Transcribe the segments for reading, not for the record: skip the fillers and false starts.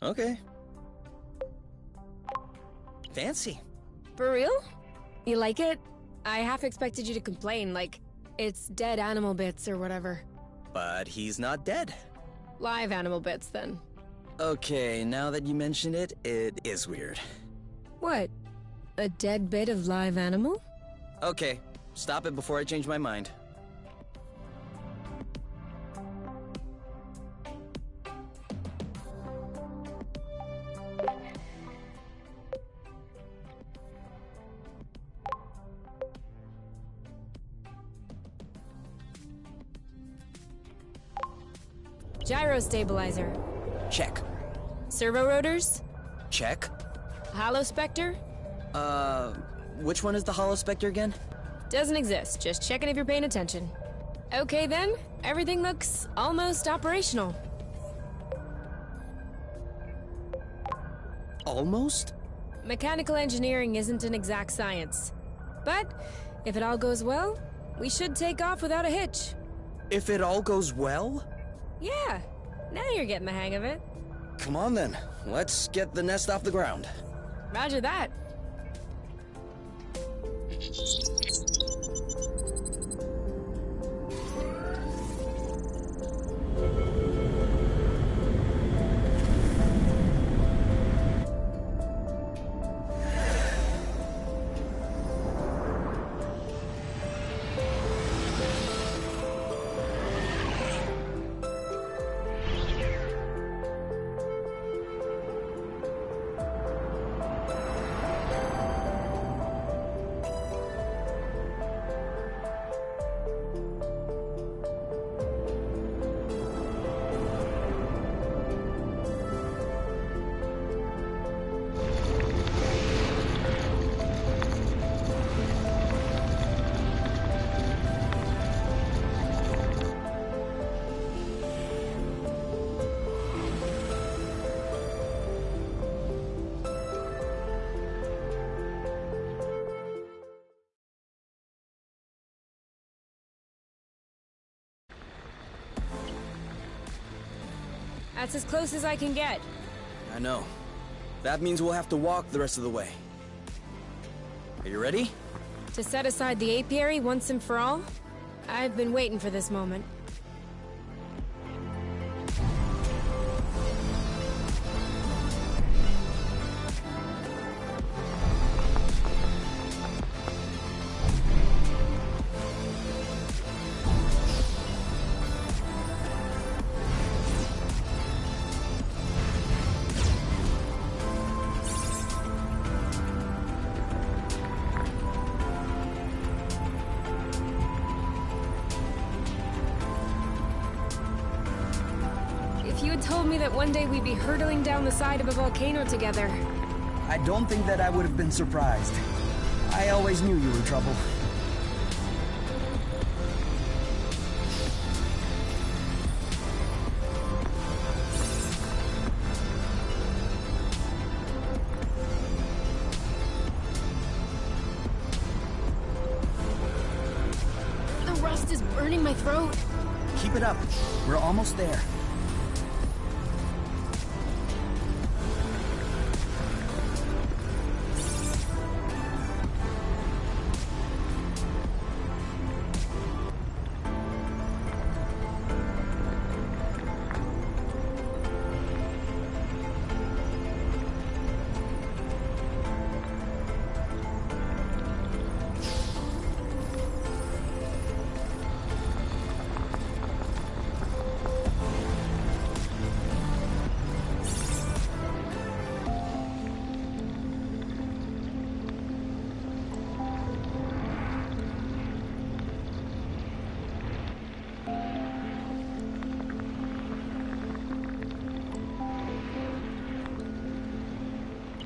Okay. Fancy. For real? You like it? I half expected you to complain, like, it's dead animal bits or whatever. But he's not dead. Live animal bits, then. Okay, now that you mention it, it is weird. What? A dead bit of live animal? Okay, stop it before I change my mind. Gyro stabilizer. Check. Servo rotors? Check. Holospector? Which one is the Holospector again? Doesn't exist, just checking if you're paying attention. Okay then, everything looks almost operational. Almost? Mechanical engineering isn't an exact science. But, if it all goes well, we should take off without a hitch. If it all goes well? Yeah, now you're getting the hang of it. Come on then, let's get the nest off the ground. Roger that. That's as close as I can get. I know. That means we'll have to walk the rest of the way. Are you ready? To set aside the apiary once and for all, I've been waiting for this moment. If you had told me that one day we'd be hurtling down the side of a volcano together... I don't think that I would have been surprised. I always knew you were trouble. The rust is burning my throat. Keep it up. We're almost there.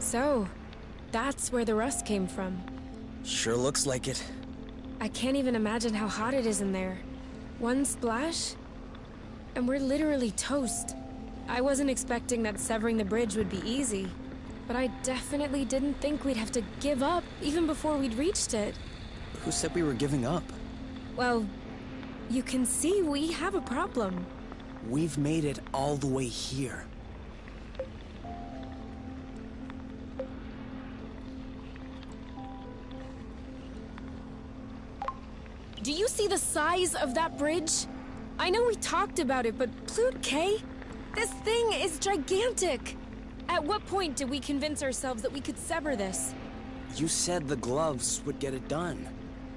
So, that's where the rust came from. Sure looks like it. I can't even imagine how hot it is in there. One splash, and we're literally toast. I wasn't expecting that severing the bridge would be easy, but I definitely didn't think we'd have to give up even before we'd reached it. Who said we were giving up? Well, you can see we have a problem. We've made it all the way here. Do you see the size of that bridge? I know we talked about it, but Ploot K? This thing is gigantic! At what point did we convince ourselves that we could sever this? You said the gloves would get it done.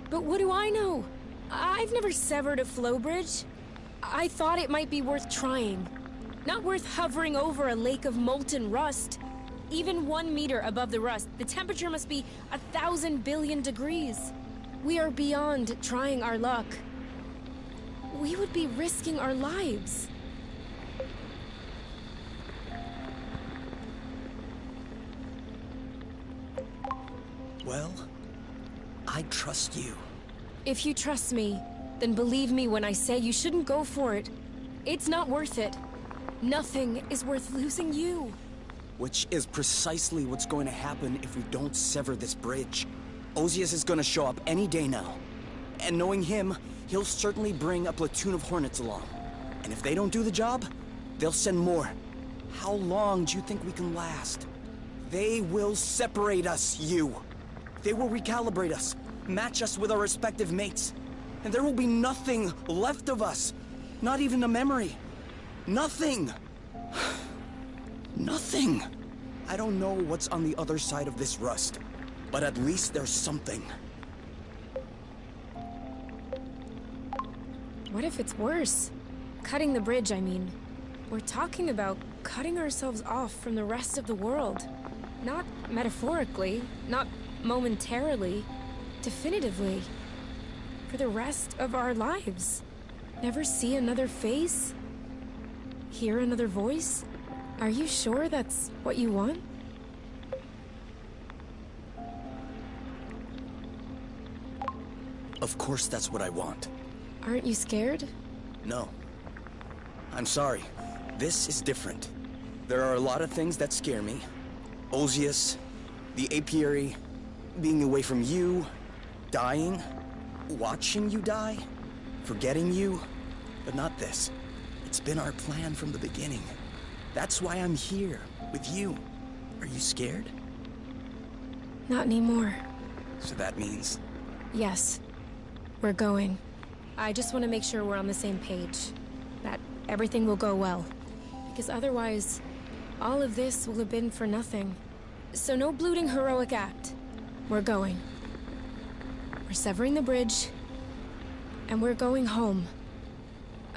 But what do I know? I've never severed a flow bridge. I thought it might be worth trying. Not worth hovering over a lake of molten rust. Even 1 meter above the rust, the temperature must be 1,000 billion degrees. We are beyond trying our luck. We would be risking our lives. Well, I trust you. If you trust me, then believe me when I say you shouldn't go for it. It's not worth it. Nothing is worth losing you. Which is precisely what's going to happen if we don't sever this bridge. Ozias is gonna show up any day now. And knowing him, he'll certainly bring a platoon of Hornets along. And if they don't do the job, they'll send more. How long do you think we can last? They will separate us, you. They will recalibrate us, match us with our respective mates. And there will be nothing left of us. Not even a memory. Nothing. Nothing. I don't know what's on the other side of this rust, but at least there's something. What if it's worse? Cutting the bridge, I mean. We're talking about cutting ourselves off from the rest of the world. Not metaphorically, not momentarily, definitively. For the rest of our lives. Never see another face? Hear another voice? Are you sure that's what you want? Of course that's what I want. Aren't you scared? No. I'm sorry. This is different. There are a lot of things that scare me. Ozias, the apiary, being away from you, dying, watching you die, forgetting you, but not this. It's been our plan from the beginning. That's why I'm here, with you. Are you scared? Not anymore. So that means... Yes. We're going. I just want to make sure we're on the same page. That everything will go well. Because otherwise, all of this will have been for nothing. So no bloating heroic act. We're going. We're severing the bridge. And we're going home.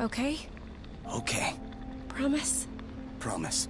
Okay? Okay. Promise? Promise.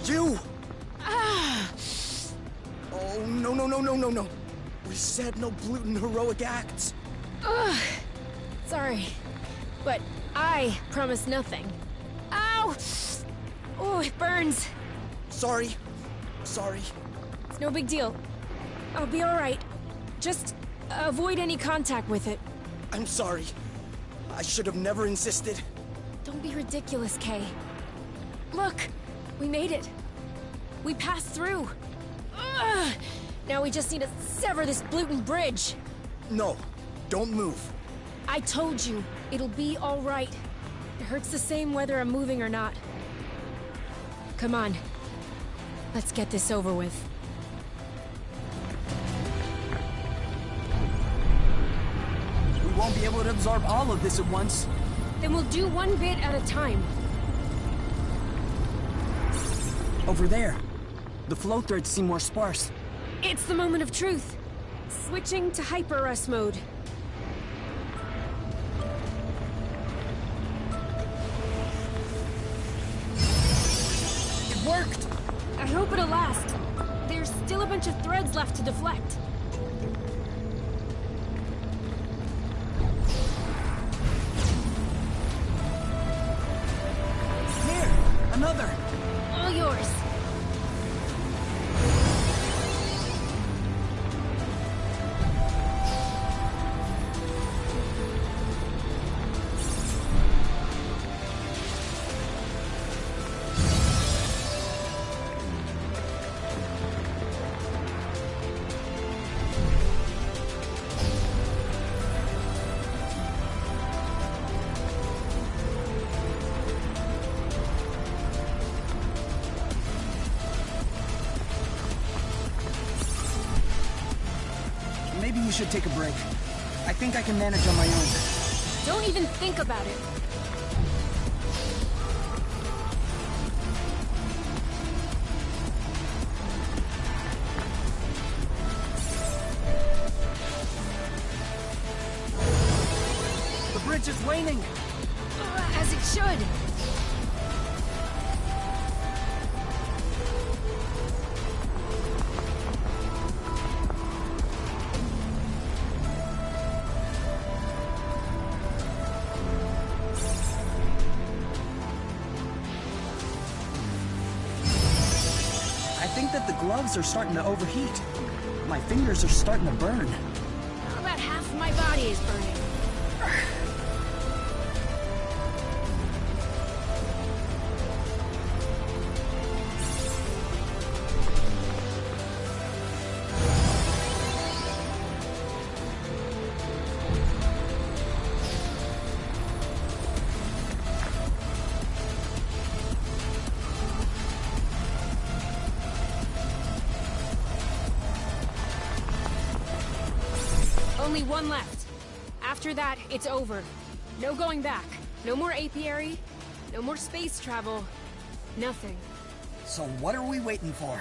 You! Ah! Oh, no, no, no, no, no, no. We said no gluten heroic acts. Ugh. Sorry. But I promise nothing. Ow! Oh, it burns. Sorry. Sorry. It's no big deal. I'll be alright. Just avoid any contact with it. I'm sorry. I should have never insisted. Don't be ridiculous, Kay. Look! We made it. We passed through. Ugh. Now we just need to sever this Bluton bridge. No, don't move. I told you, it'll be all right. It hurts the same whether I'm moving or not. Come on. Let's get this over with. We won't be able to absorb all of this at once. Then we'll do one bit at a time. Over there. The flow threads seem more sparse. It's the moment of truth. Switching to hyper rest mode. It worked! I hope it'll last. There's still a bunch of threads left to deflect. Here! Another! All yours. Maybe you should take a break. I think I can manage on my own. Don't even think about it. The bridge is waning! As it should. I think that the gloves are starting to overheat. My fingers are starting to burn. About half my body is burning. Only one left. After that, it's over. No going back. No more apiary. No more space travel. Nothing. So what are we waiting for?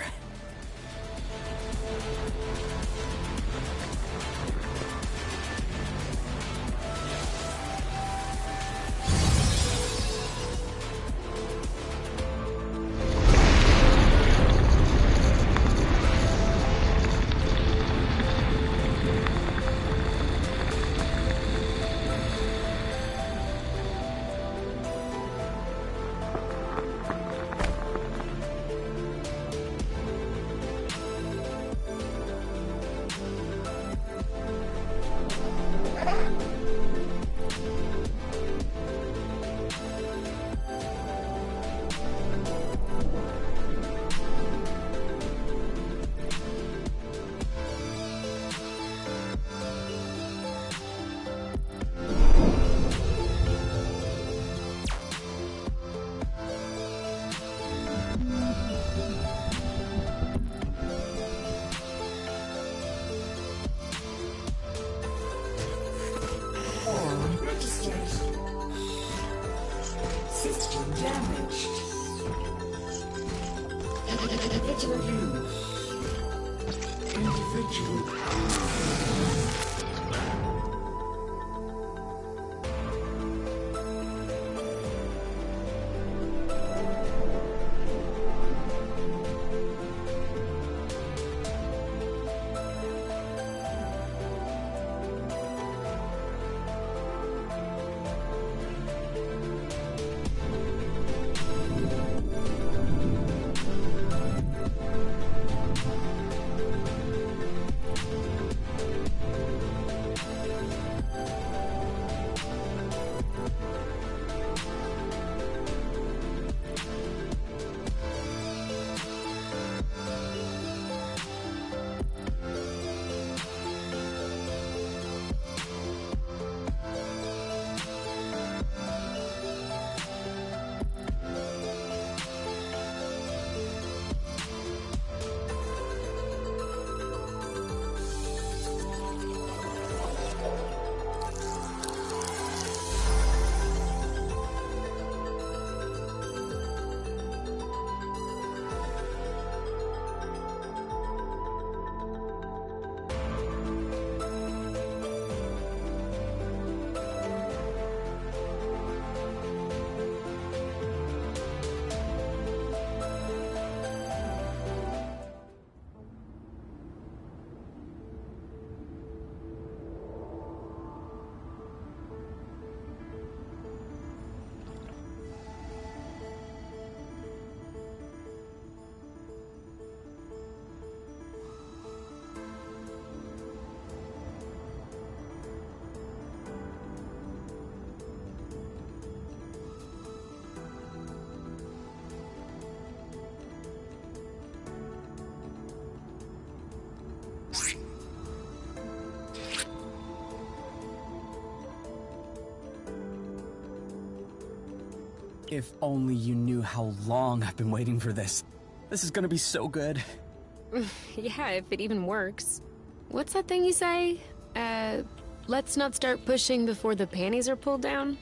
System damaged. Individual use. Individual. If only you knew how long I've been waiting for this. This is gonna be so good. Yeah, if it even works. What's that thing you say? Let's not start pushing before the panties are pulled down?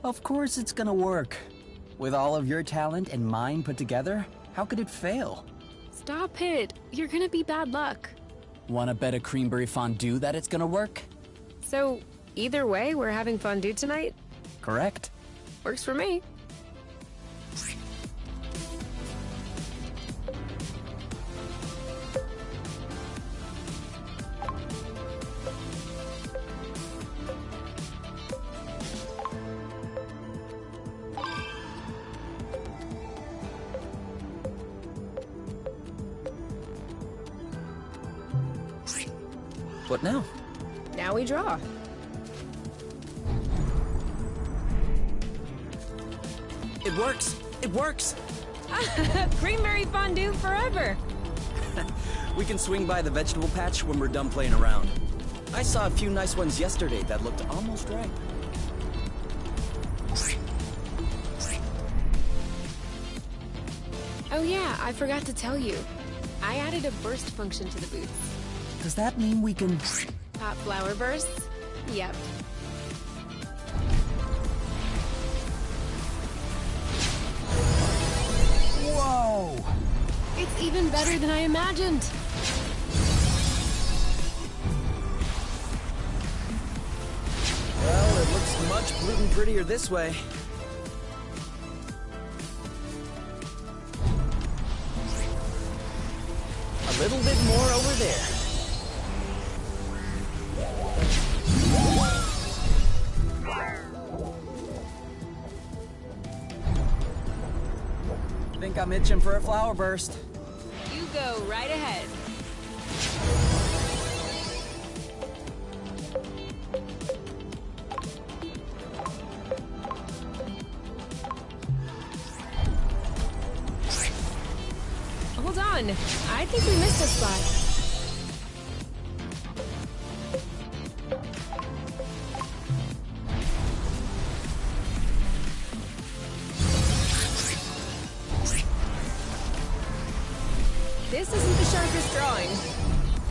Of course it's gonna work. With all of your talent and mine put together, how could it fail? Stop it. You're gonna be bad luck. Wanna bet a creamberry fondue that it's gonna work? So, either way, we're having fondue tonight? Correct. Works for me. What now? Now we draw. It works! It works! Creamberry fondue forever! We can swing by the vegetable patch when we're done playing around. I saw a few nice ones yesterday that looked almost right. Oh yeah, I forgot to tell you. I added a burst function to the boots. Does that mean we can... Hot flower bursts? Yep. Whoa! It's even better than I imagined. Well, it looks much gluten prettier this way. A little bit more over there. Think I'm itching for a flower burst. You go right ahead. Hold on. I think we missed a spot. This isn't the sharpest drawing.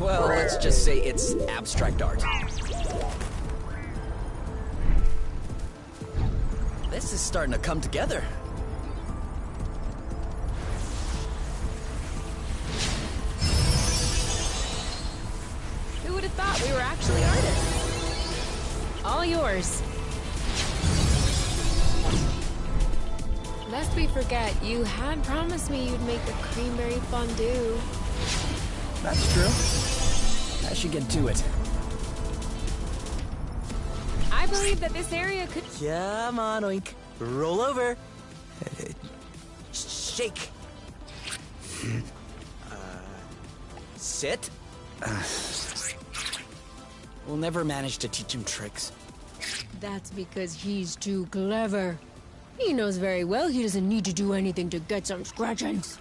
Well, let's just say it's abstract art. This is starting to come together. Who would have thought we were actually artists? All yours. Lest we forget, you had promised me you'd make a creamberry fondue. That's true. I should get to it. I believe that this area could... Come on, Oink. Roll over. Shake. Sit. We'll never manage to teach him tricks. That's because he's too clever. He knows very well he doesn't need to do anything to get some scratchings.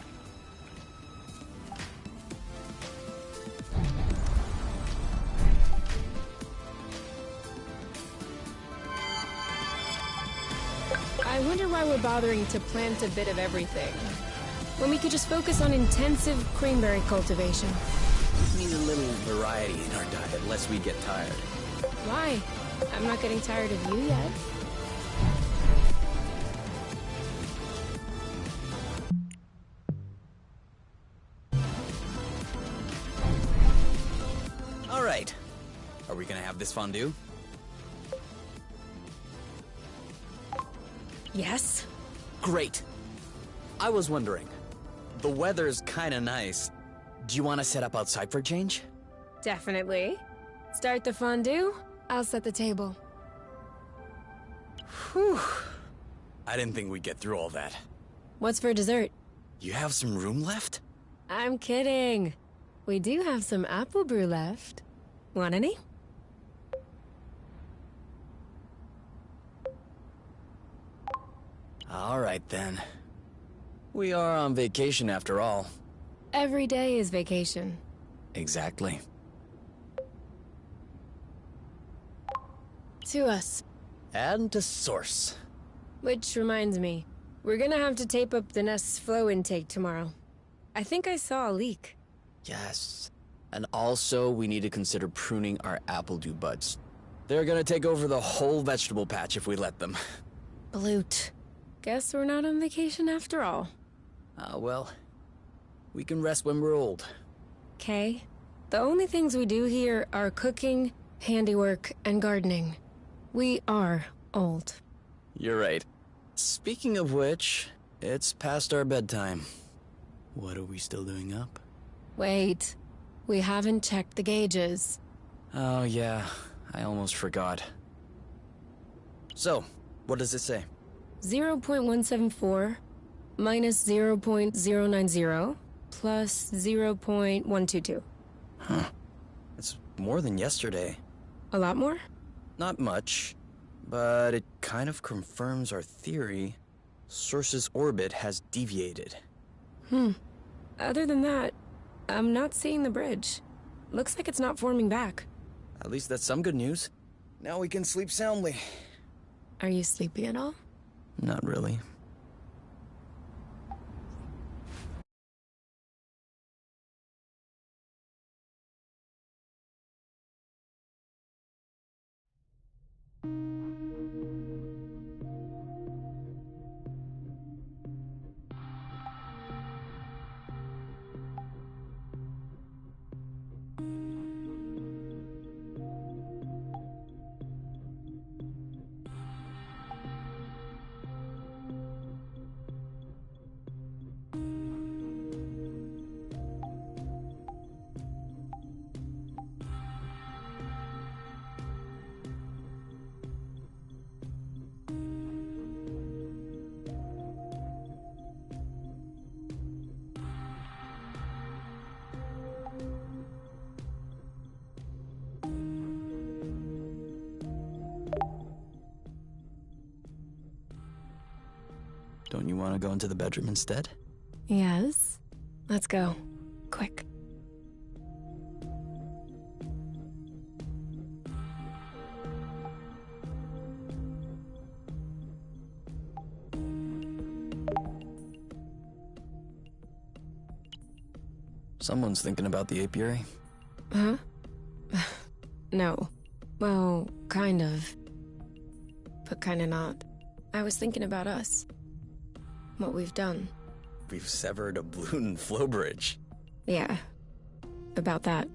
I wonder why we're bothering to plant a bit of everything, when we could just focus on intensive creamberry cultivation. Need a little variety in our diet, lest we get tired. Why? I'm not getting tired of you yet. All right. Are we gonna have this fondue? Yes? Great. I was wondering, the weather's kinda nice. Do you want to set up outside for a change? Definitely. Start the fondue, I'll set the table. Whew. I didn't think we'd get through all that. What's for dessert? You have some room left? I'm kidding. We do have some apple brew left. Want any? All right then. We are on vacation after all. Every day is vacation. Exactly. To us. And to Source. Which reminds me, We're gonna have to tape up the nest's flow intake tomorrow. I think I saw a leak. Yes. And also, we need to consider pruning our apple dew buds. They're gonna take over the whole vegetable patch if we let them. Bloot. Guess we're not on vacation after all. Well, we can rest when we're old. Okay. The only things we do here are cooking, handiwork, and gardening. We are old. You're right. Speaking of which, it's past our bedtime. What are we still doing up? Wait. We haven't checked the gauges. Oh yeah, I almost forgot. So, what does it say? 0.174 minus 0.090 plus 0.122. Huh. It's more than yesterday. A lot more? Not much, but it kind of confirms our theory. Source's orbit has deviated. Other than that, I'm not seeing the bridge. Looks like it's not forming back. At least that's some good news. Now we can sleep soundly. Are you sleepy at all? Not really. Don't you want to go into the bedroom instead? Yes. Let's go. Quick. Someone's thinking about the apiary. Huh? No. Well, kind of. But kinda not. I was thinking about us. What we've done. We've severed a balloon flow bridge. Yeah. About that.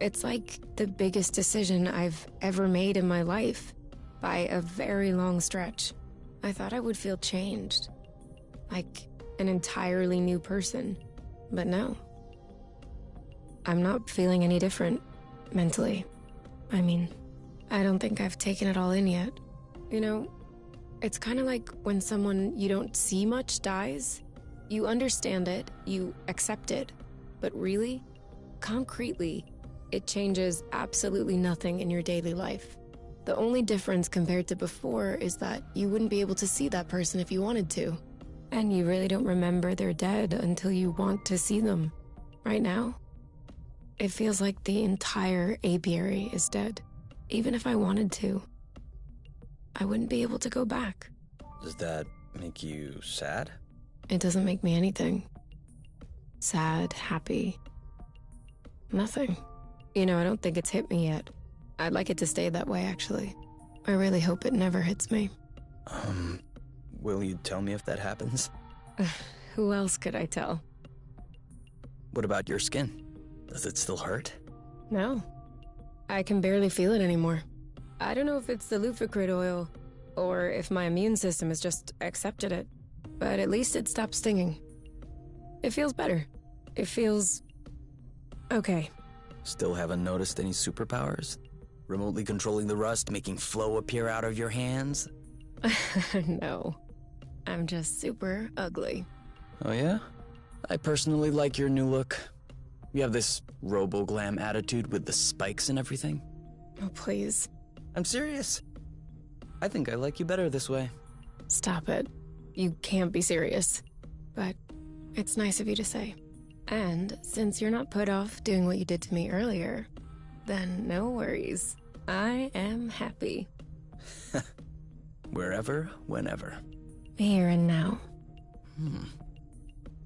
It's like the biggest decision I've ever made in my life. By a very long stretch. I thought I would feel changed. Like an entirely new person. But no. I'm not feeling any different. Mentally. I mean, I don't think I've taken it all in yet. You know, it's kind of like when someone you don't see much dies. You understand it, you accept it, but really, concretely, it changes absolutely nothing in your daily life. The only difference compared to before is that you wouldn't be able to see that person if you wanted to. And you really don't remember they're dead until you want to see them. Right now, it feels like the entire apiary is dead. Even if I wanted to, I wouldn't be able to go back. Does that make you sad? It doesn't make me anything. Sad, happy. Nothing. You know, I don't think it's hit me yet. I'd like it to stay that way, actually. I really hope it never hits me. Will you tell me if that happens? Who else could I tell? What about your skin? Does it still hurt? No. I can barely feel it anymore. I don't know if it's the Lufacrid oil, or if my immune system has just accepted it, but at least it stopped stinging. It feels better. It feels... okay. Still haven't noticed any superpowers? Remotely controlling the rust, making flow appear out of your hands? No. I'm just super ugly. Oh yeah? I personally like your new look. You have this robo-glam attitude with the spikes and everything. Oh, please. I'm serious. I think I like you better this way. Stop it. You can't be serious. But it's nice of you to say. And since you're not put off doing what you did to me earlier, then no worries. I am happy. Wherever, whenever. Here and now.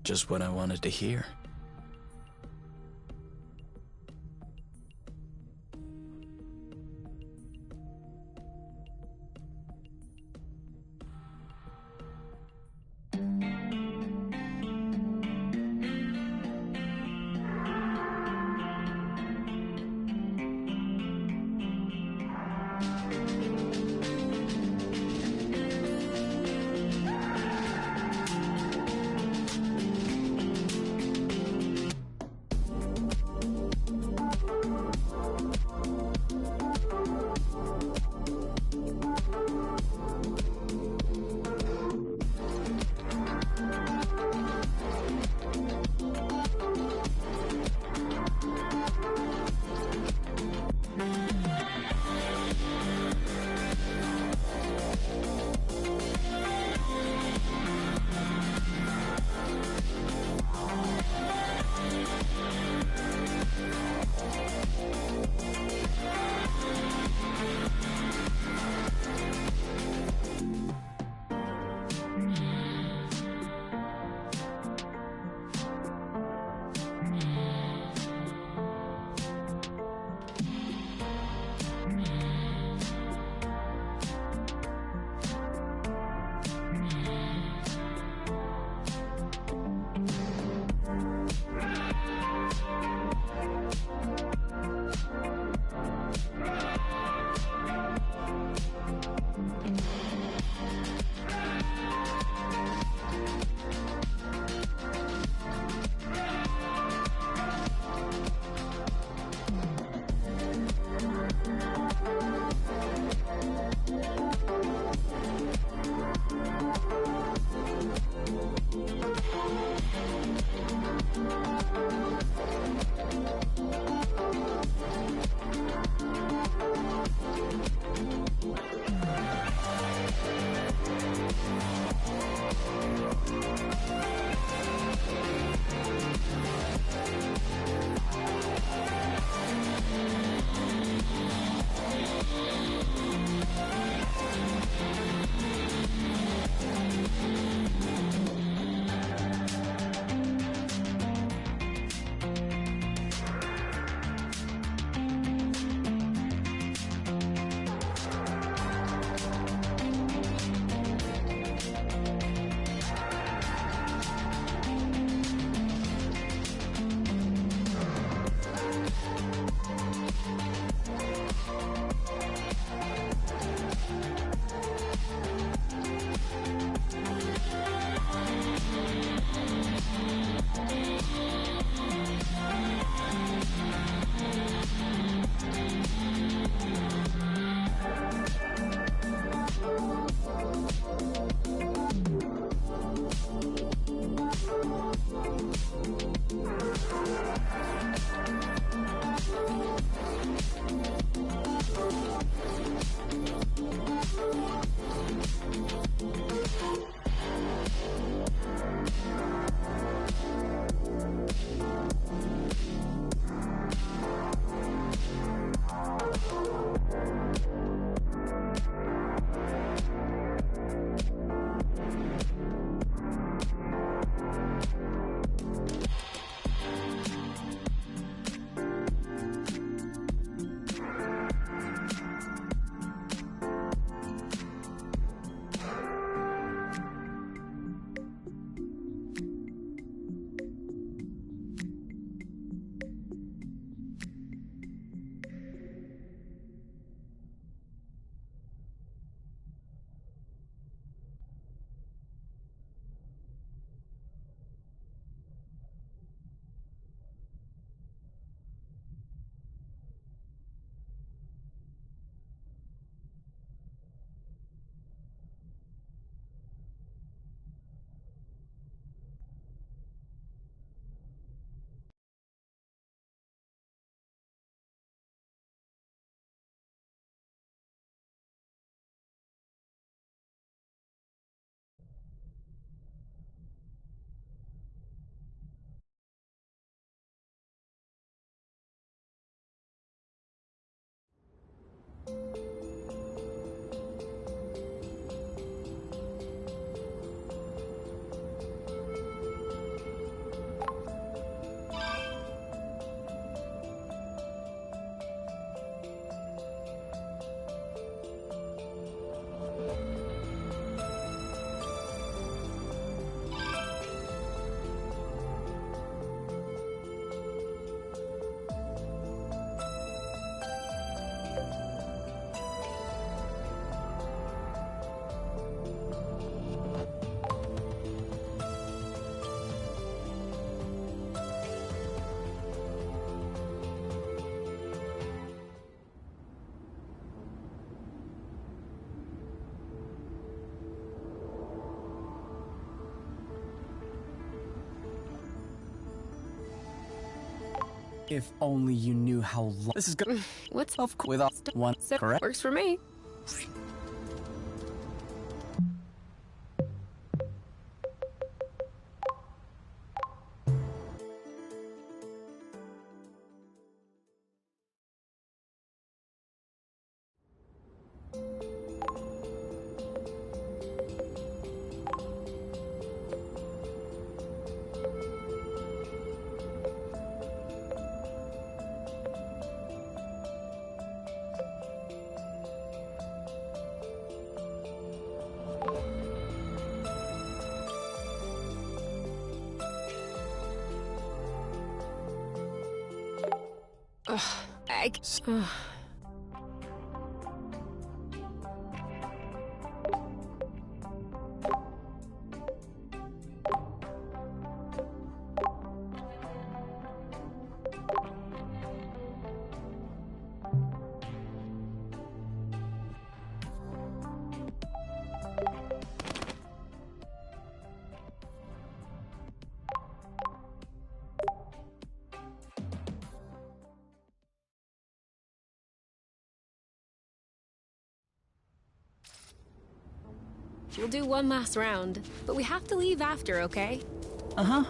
Just what I wanted to hear. If only you knew how long this is going. What's Of course, without one correct. works for me. Ugh. We'll do one last round, but we have to leave after, okay? Uh-huh.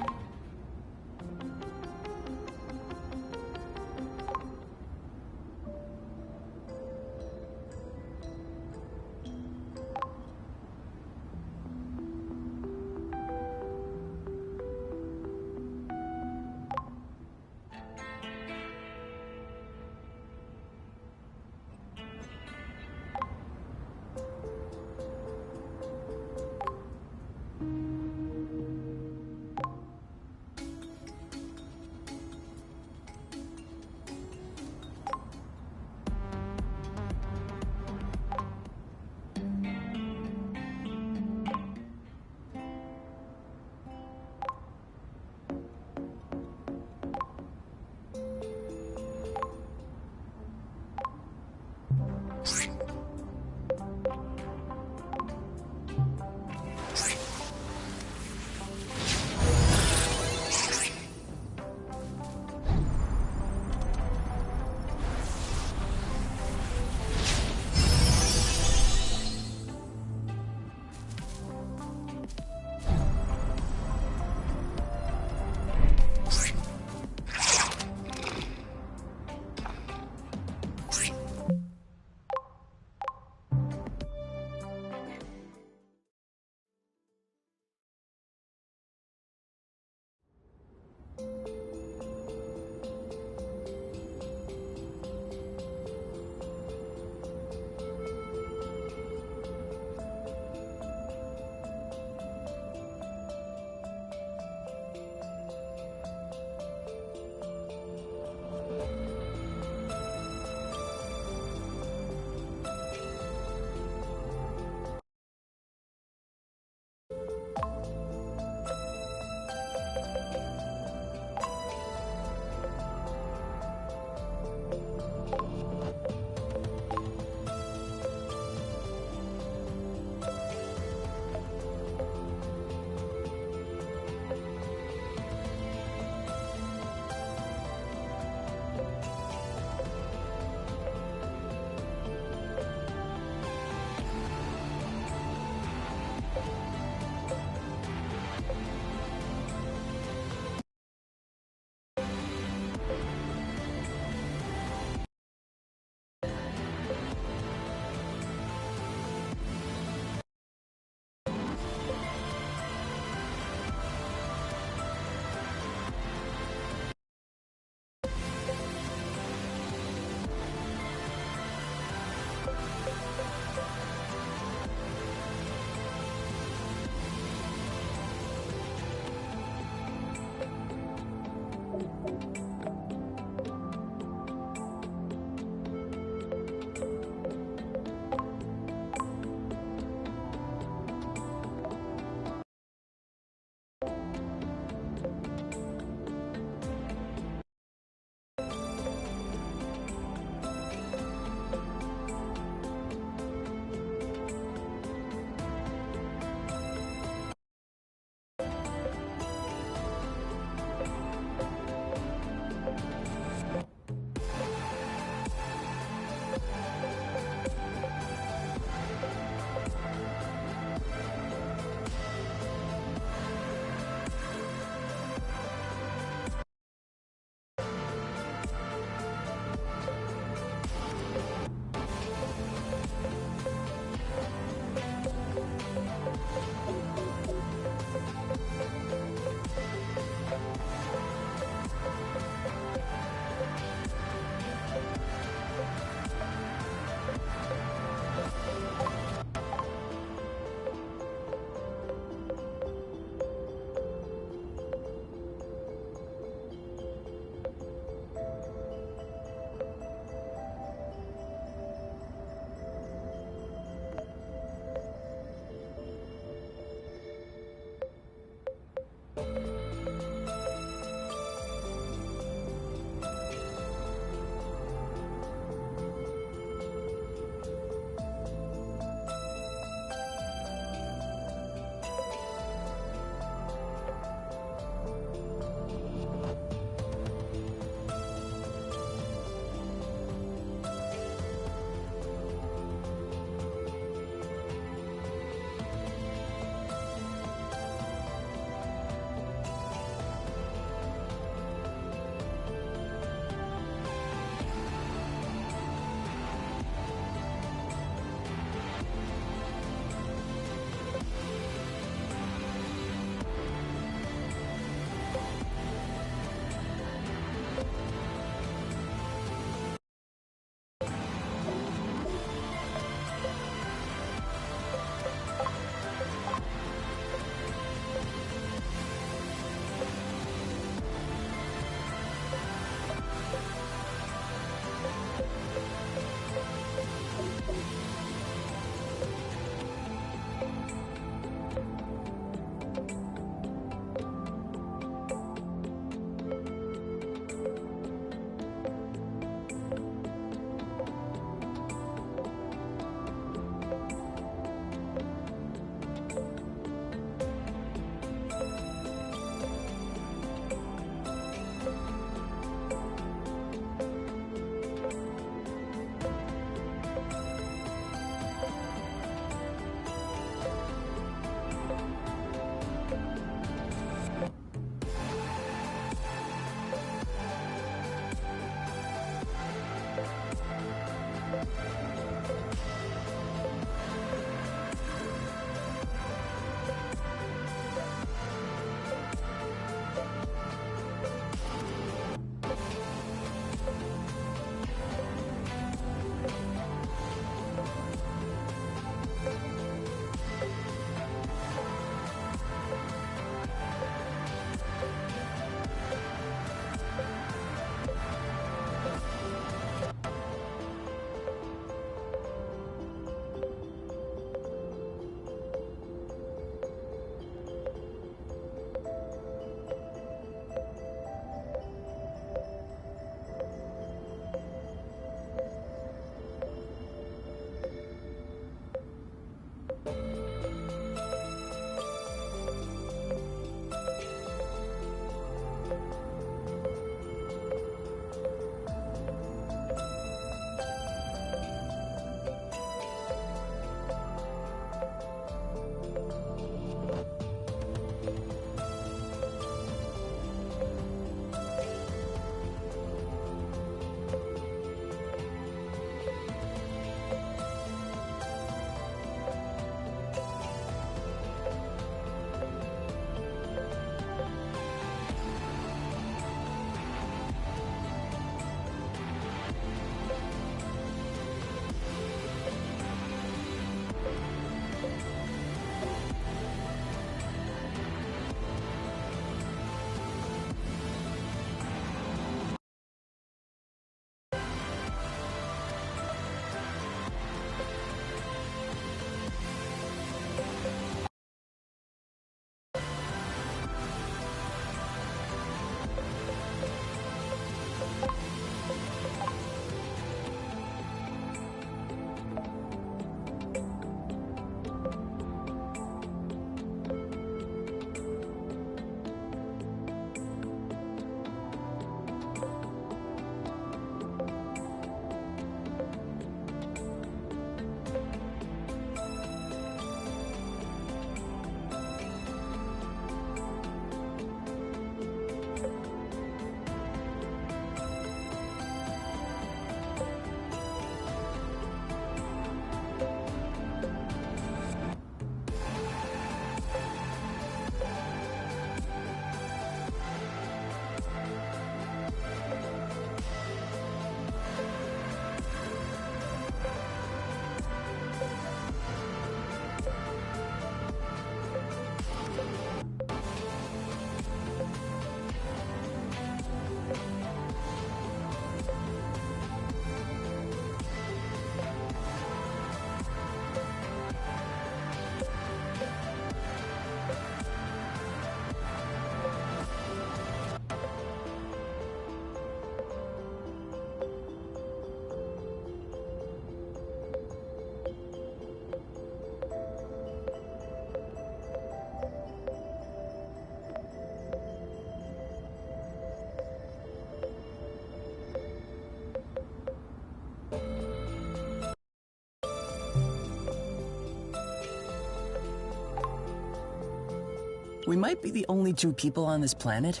We might be the only two people on this planet,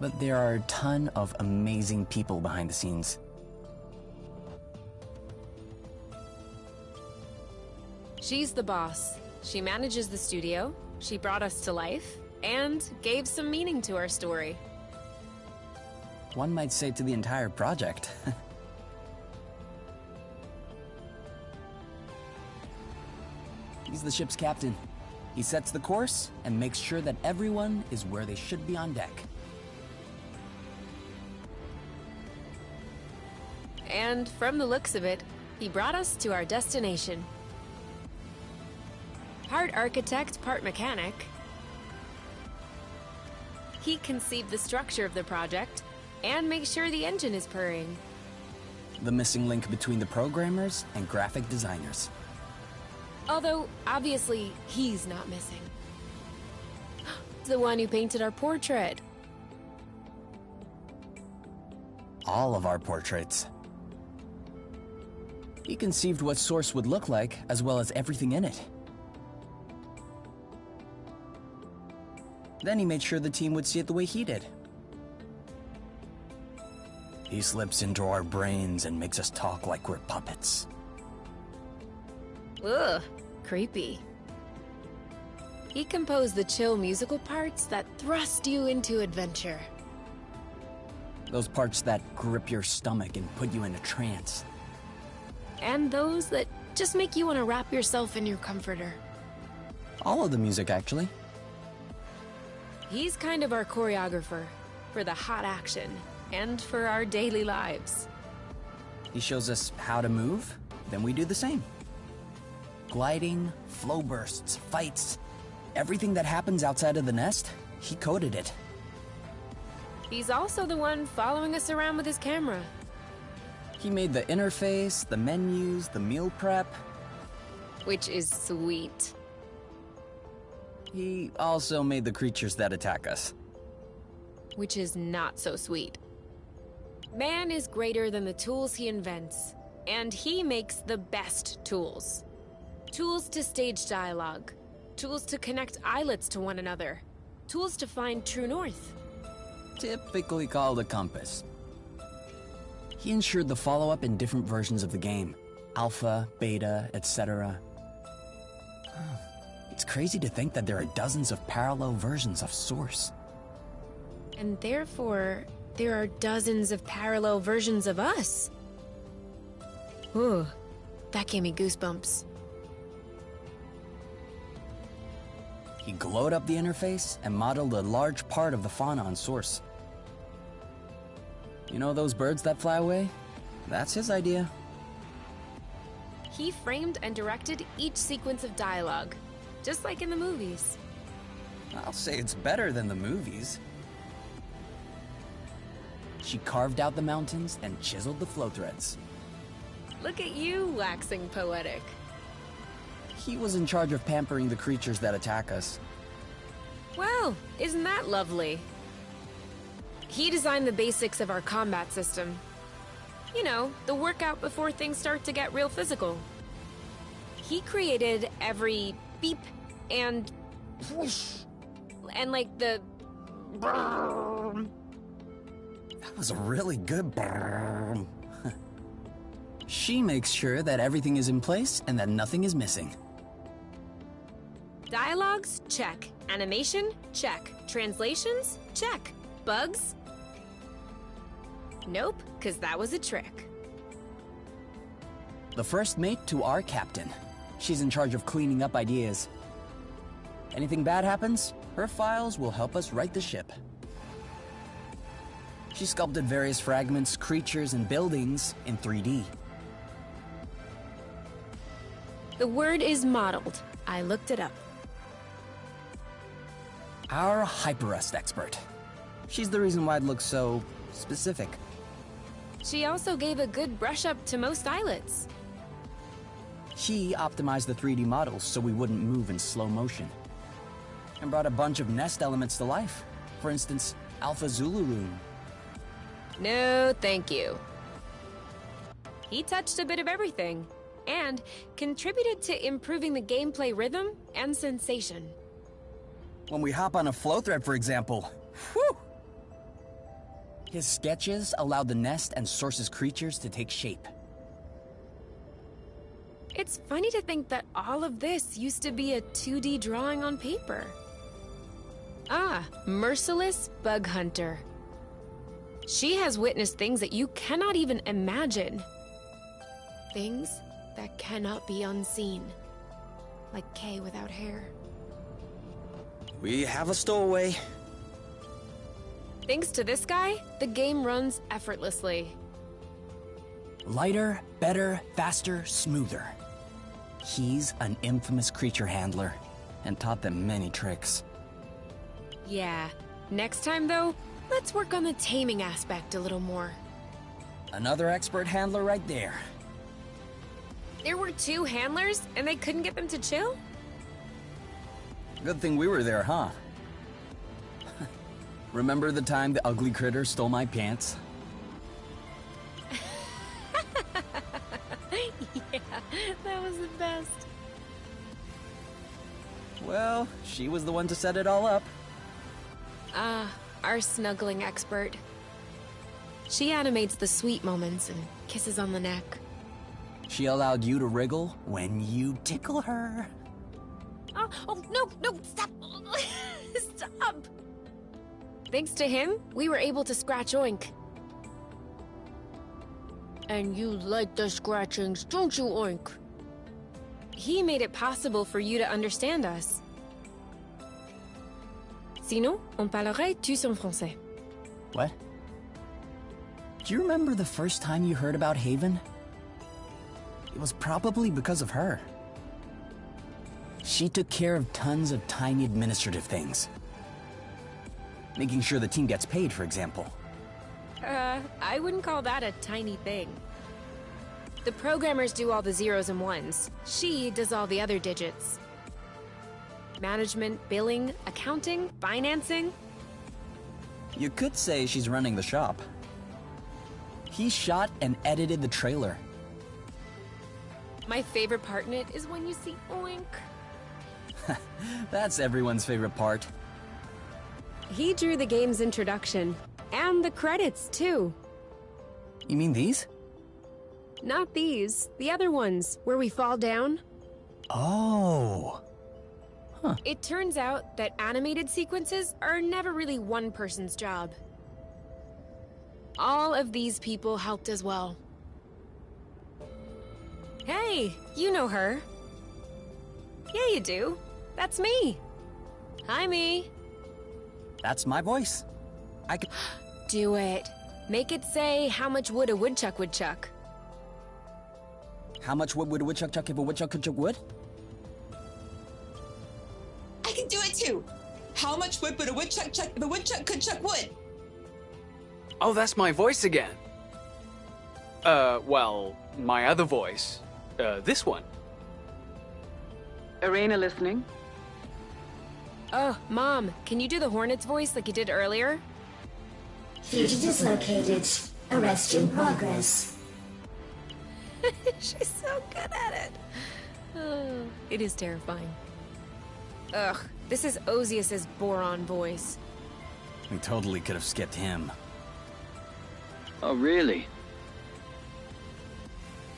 but there are a ton of amazing people behind the scenes. She's the boss. She manages the studio, she brought us to life, and gave some meaning to our story. One might say to the entire project. He's the ship's captain. He sets the course and makes sure that everyone is where they should be on deck. And from the looks of it, he brought us to our destination. Part architect, part mechanic, he conceived the structure of the project and makes sure the engine is purring. The missing link between the programmers and graphic designers. Although, obviously, he's not missing. The one who painted our portrait. All of our portraits. He conceived what Source would look like, as well as everything in it. Then he made sure the team would see it the way he did. He slips into our brains and makes us talk like we're puppets. Ugh, creepy. He composed the chill musical parts that thrust you into adventure. Those parts that grip your stomach and put you in a trance. And those that just make you want to wrap yourself in your comforter. All of the music, actually. He's kind of our choreographer for the hot action and for our daily lives. He shows us how to move, then we do the same. Gliding, flow bursts, fights, everything that happens outside of the nest, he coded it. He's also the one following us around with his camera. He made the interface, the menus, the meal prep. Which is sweet. He also made the creatures that attack us. Which is not so sweet. Man is greater than the tools he invents, and he makes the best tools. Tools to stage dialogue, tools to connect islets to one another, tools to find true north. Typically called a compass. He ensured the follow-up in different versions of the game. Alpha, beta, etc. It's crazy to think that there are dozens of parallel versions of Source. And therefore, there are dozens of parallel versions of us. Ooh, that gave me goosebumps. He glowed up the interface and modeled a large part of the fauna on Source. You know those birds that fly away? That's his idea. He framed and directed each sequence of dialogue, just like in the movies. I'll say it's better than the movies. She carved out the mountains and chiseled the flow threads. Look at you, waxing poetic. He was in charge of pampering the creatures that attack us. Well, isn't that lovely? He designed the basics of our combat system. You know, the workout before things start to get real physical. He created every beep and whoosh, and like the brrrr. That was a really good brrrr. She makes sure that everything is in place and that nothing is missing. Dialogues? Check. Animation? Check. Translations? Check. Bugs? Nope, because that was a trick. The first mate to our captain. She's in charge of cleaning up ideas. Anything bad happens, her files will help us right the ship. She sculpted various fragments, creatures, and buildings in 3D. The word is modeled. I looked it up. Our Hyperrust expert. She's the reason why it looks so specific. She also gave a good brush up to most islets. She optimized the 3D models so we wouldn't move in slow motion. And brought a bunch of nest elements to life. For instance, Alpha Zululun. No, thank you. He touched a bit of everything. and contributed to improving the gameplay rhythm and sensation. When we hop on a flow thread, for example. Whew! His sketches allowed the nest and Source's creatures to take shape. It's funny to think that all of this used to be a 2D drawing on paper. Ah, Merciless Bug Hunter. She has witnessed things that you cannot even imagine. Things that cannot be unseen. Like Kay without hair. We have a stowaway. Thanks to this guy, the game runs effortlessly. Lighter, better, faster, smoother. He's an infamous creature handler and taught them many tricks. Yeah. Next time, though, let's work on the taming aspect a little more. Another expert handler right there. There were 2 handlers, and they couldn't get them to chill? Good thing we were there, huh? Remember the time the ugly critter stole my pants? Yeah, that was the best. Well, she was the one to set it all up. Ah, our snuggling expert. She animates the sweet moments and kisses on the neck. She allowed you to wriggle when you tickle her. Oh, no, stop! Stop! Thanks to him, we were able to scratch Oink. And you like the scratchings, don't you, Oink? He made it possible for you to understand us. Sinon, on parlerait tous en français. What? Do you remember the first time you heard about Haven? It was probably because of her. She took care of tons of tiny administrative things. Making sure the team gets paid, for example. I wouldn't call that a tiny thing. The programmers do all the zeros and ones. She does all the other digits. Management, billing, accounting, financing. You could say she's running the shop. He shot and edited the trailer. My favorite part in it is when you see Oink. That's everyone's favorite part. He drew the game's introduction. And the credits, too. You mean these? Not these. The other ones, where we fall down. Oh. It turns out that animated sequences are never really one person's job. All of these people helped as well. Hey, you know her. Yeah, you do. That's me. Hi, me. That's my voice. I could... Do it. Make it say how much wood a woodchuck would chuck. How much wood would a woodchuck chuck if a woodchuck could chuck wood? I can do it too. How much wood would a woodchuck chuck if a woodchuck could chuck wood? Oh, that's my voice again. Well, my other voice. This one. Arena listening. Oh, Mom, can you do the Hornet's voice like you did earlier? Fugitives located. Arrest in progress. She's so good at it. Oh, it is terrifying. Ugh, this is Ozias's Boron voice. We totally could have skipped him. Oh, really?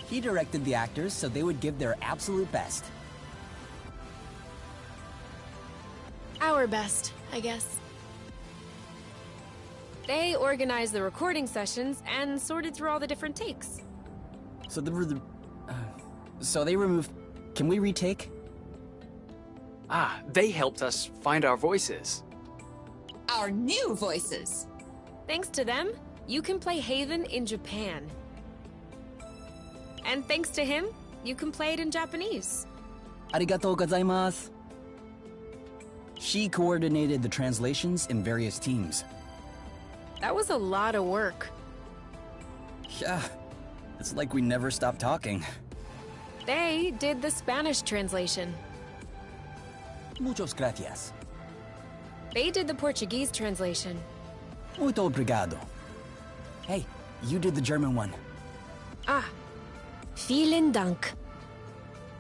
He directed the actors so they would give their absolute best. Our best, I guess. They organized the recording sessions and sorted through all the different takes. So so they removed... Can we retake? Ah, they helped us find our voices. Our new voices. Thanks to them, you can play Haven in Japan. And thanks to him, you can play it in Japanese. Arigatou gozaimasu. She coordinated the translations in various teams. That was a lot of work. Yeah, it's like we never stopped talking. They did the Spanish translation. Muchos gracias. They did the Portuguese translation. Muito obrigado. Hey, you did the German one. Ah, vielen Dank.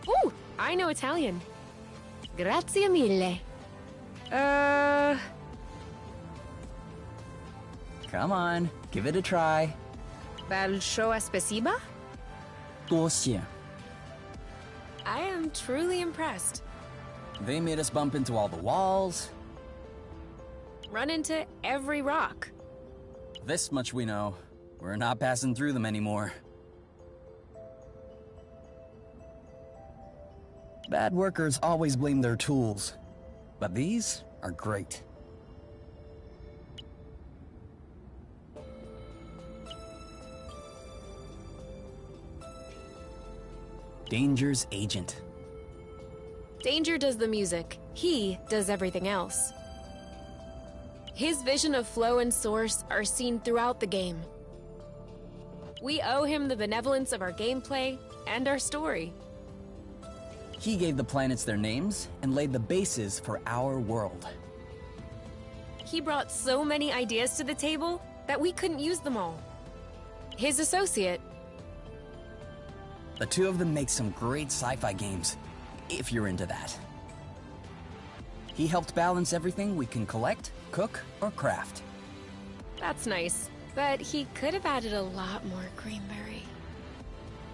Ooh, I know Italian. Grazie mille. Come on, give it a try. Большое спасибо? 多谢. I am truly impressed. They made us bump into all the walls. Run into every rock. This much we know. We're not passing through them anymore. Bad workers always blame their tools, but these are great. Danger's agent. Danger does the music. He does everything else. His vision of flow and source are seen throughout the game. We owe him the benevolence of our gameplay and our story. He gave the planets their names and laid the bases for our world. He brought so many ideas to the table that we couldn't use them all. His associate. The two of them make some great sci-fi games, if you're into that. He helped balance everything we can collect, cook, or craft. That's nice, but he could have added a lot more Greenberry.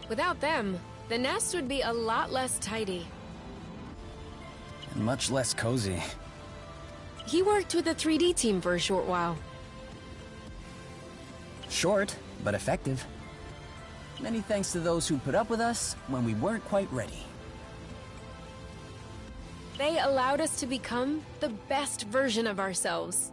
Without them, the nest would be a lot less tidy. And much less cozy. He worked with the 3D team for a short while. Short, but effective. Many thanks to those who put up with us when we weren't quite ready. They allowed us to become the best version of ourselves.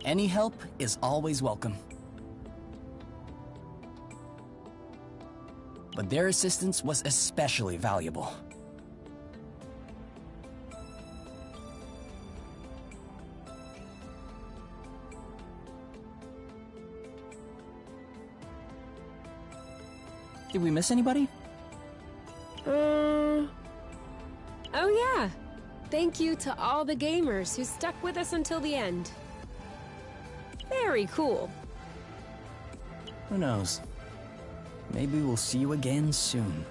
Any help is always welcome. But their assistance was especially valuable. Did we miss anybody? Oh yeah. Thank you to all the gamers who stuck with us until the end. Very cool. Who knows? Maybe we'll see you again soon.